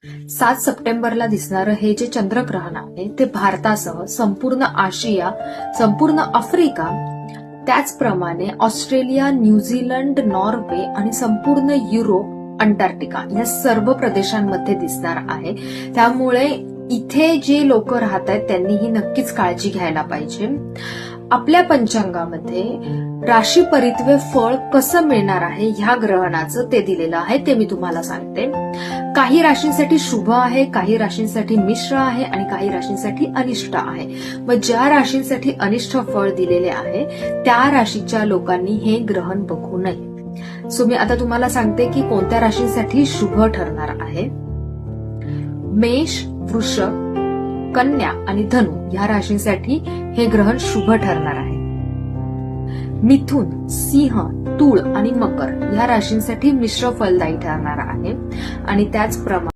7 सप्टेंबरला दिसणारं हे जे चंद्रग्रहण आहे ते भारतासह संपूर्ण आशिया, संपूर्ण आफ्रिका, त्याचप्रमाणे ऑस्ट्रेलिया, न्यूझीलंड, नॉर्वे आणि संपूर्ण युरोप, अंटार्क्टिका या सर्व प्रदेशांमध्ये दिसणार आहे. त्यामुळे इथे जे लोक राहत आहेत त्यांनीही नक्कीच काळजी घ्यायला पाहिजे. आपल्या पंचांगामध्ये राशी परित्वे फळ कसं मिळणार आहे ह्या ग्रहणाचं ते दिलेलं आहे, ते मी तुम्हाला सांगते. काही राशींसाठी शुभ आहे, काही राशींसाठी मिश्र आहे आणि काही राशींसाठी अनिष्ट आहे. मग ज्या राशींसाठी अनिष्ट फळ दिलेले आहे त्या राशीच्या लोकांनी हे ग्रहण बघू नये. सो मी आता तुम्हाला सांगते की कोणत्या राशींसाठी शुभ ठरणार आहे. मेष, वृषभ, कन्या आणि धनु या राशींसाठी हे ग्रहण शुभ ठरणार आहे. मिथुन, सिंह, तूळ आणि मकर या राशींसाठी मिश्र फलदायी ठरणार आहे आणि त्याचप्रमाणे